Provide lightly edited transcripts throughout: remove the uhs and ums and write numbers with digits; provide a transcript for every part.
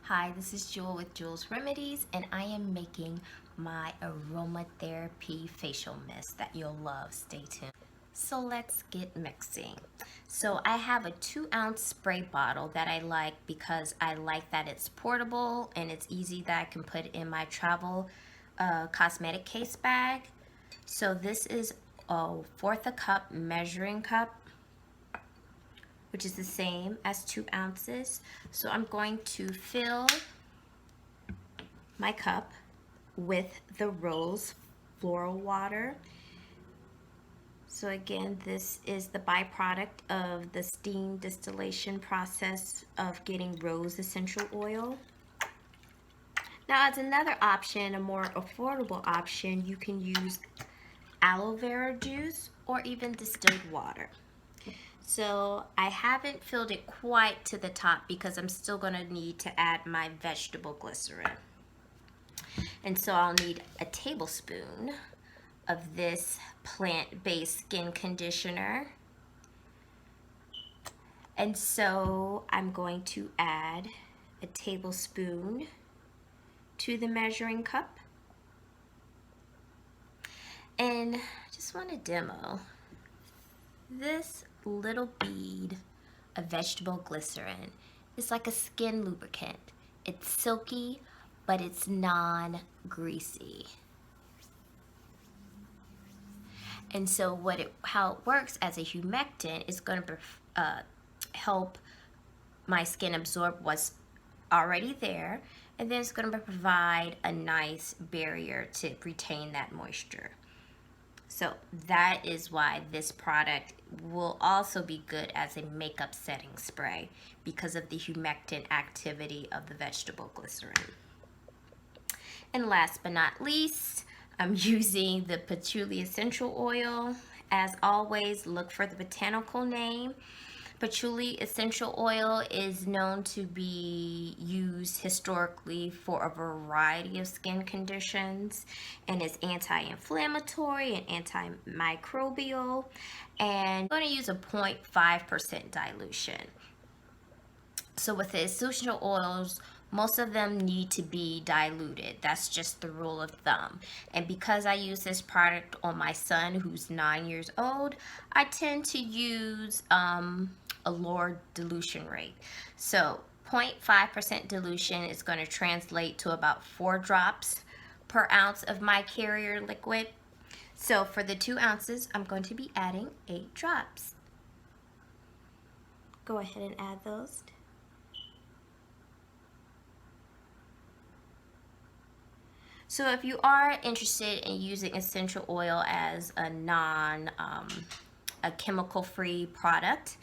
Hi, this is Jewel with Jewel's Remedies, and I am making my aromatherapy facial mist that you'll love. Stay tuned. So let's get mixing. So I have a 2-ounce spray bottle that I like because I like that it's portable and it's easy that I can put in my travel cosmetic case bag. So this is a 1/4 cup measuring cup, which is the same as 2 ounces. So I'm going to fill my cup with the rose floral water. So again, this is the byproduct of the steam distillation process of getting rose essential oil. Now, as another option, a more affordable option, you can use aloe vera juice or even distilled water. So I haven't filled it quite to the top because I'm still going to need to add my vegetable glycerin. And so I'll need a tablespoon of this plant-based skin conditioner. And so I'm going to add a tablespoon to the measuring cup. And I just want to demo this little bead of vegetable glycerin. It's like a skin lubricant. It's silky, but it's non-greasy. And so how it works as a humectant is going to help my skin absorb what's already there, and then it's going to provide a nice barrier to retain that moisture. So that is why this product will also be good as a makeup setting spray because of the humectant activity of the vegetable glycerin. And last but not least, I'm using the Patchouli essential oil. As always, look for the botanical name. Patchouli essential oil is known to be used historically for a variety of skin conditions, and it's anti-inflammatory and antimicrobial. And I'm going to use a 0.5% dilution. So with the essential oils, most of them need to be diluted. That's just the rule of thumb. And because I use this product on my son who's 9 years old, I tend to use a lower dilution rate. So 0.5% dilution is going to translate to about 4 drops per ounce of my carrier liquid. So for the 2 ounces, I'm going to be adding 8 drops. Go ahead and add those. So if you are interested in using essential oil as a chemical-free product,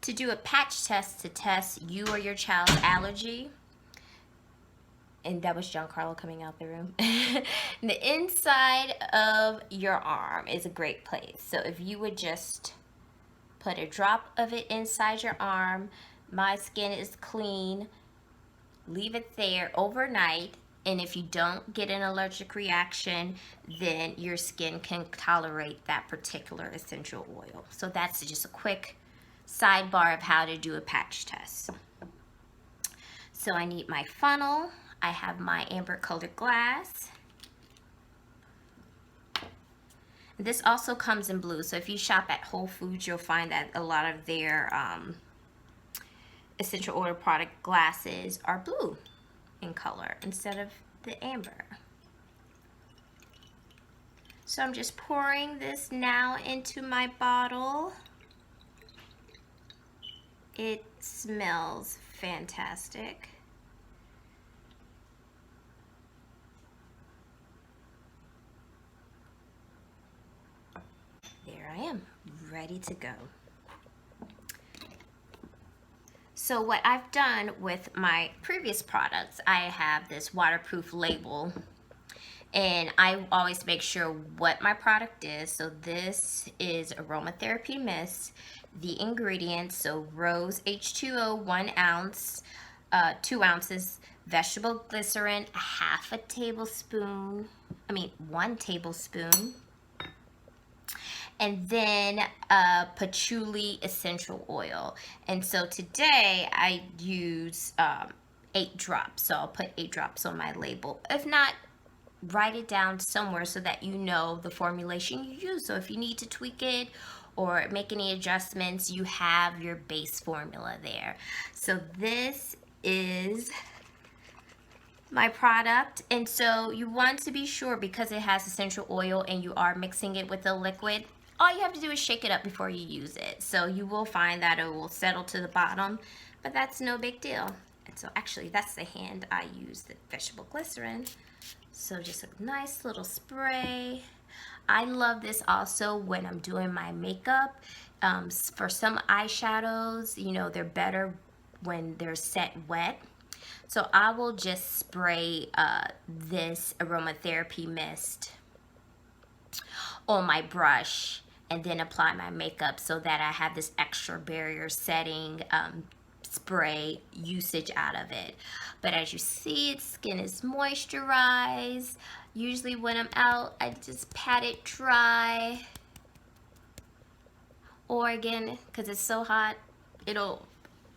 to do a patch test to test you or your child's allergy, and that was Giancarlo coming out the room, the inside of your arm is a great place. So if you would just put a drop of it inside your arm, my skin is clean, leave it there overnight, and if you don't get an allergic reaction, then your skin can tolerate that particular essential oil. So that's just a quick sidebar of how to do a patch test. So I need my funnel. I have my amber colored glass. This also comes in blue. So if you shop at Whole Foods, you'll find that a lot of their essential oil product glasses are blue in color instead of the amber. So I'm just pouring this now into my bottle. It smells fantastic. There I am, ready to go. So what I've done with my previous products, I have this waterproof label, and I always make sure what my product is. So this is Aromatherapy Mist. The ingredients, so rose H2O 1 ounce, 2 ounces, vegetable glycerin, 1 tablespoon, and then patchouli essential oil. And so today I use 8 drops. So I'll put 8 drops on my label. If not, write it down somewhere so that you know the formulation you use. So if you need to tweak it or make any adjustments, you have your base formula there. So this is my product, and so you want to be sure, because it has essential oil and you are mixing it with the liquid, all you have to do is shake it up before you use it. So you will find that it will settle to the bottom, but that's no big deal. And so actually that's the hand I use, the vegetable glycerin. So just a nice little spray. I love this also when I'm doing my makeup. For some eyeshadows, you know, they're better when they're set wet. So I will just spray this Aromatherapy Mist on my brush and then apply my makeup so that I have this extra barrier setting spray usage out of it. But as you see, its skin is moisturized. Usually when I'm out, I just pat it dry. Or again, because it's so hot, it'll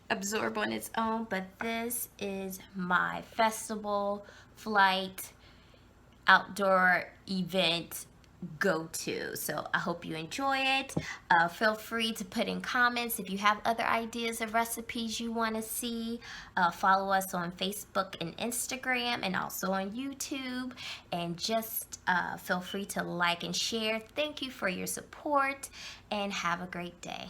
absorb on its own. But this is my festival, flight, outdoor event go-to. So I hope you enjoy it. Feel free to put in comments if you have other ideas of recipes you want to see. Follow us on Facebook and Instagram, and also on YouTube, and just feel free to like and share. Thank you for your support, and have a great day.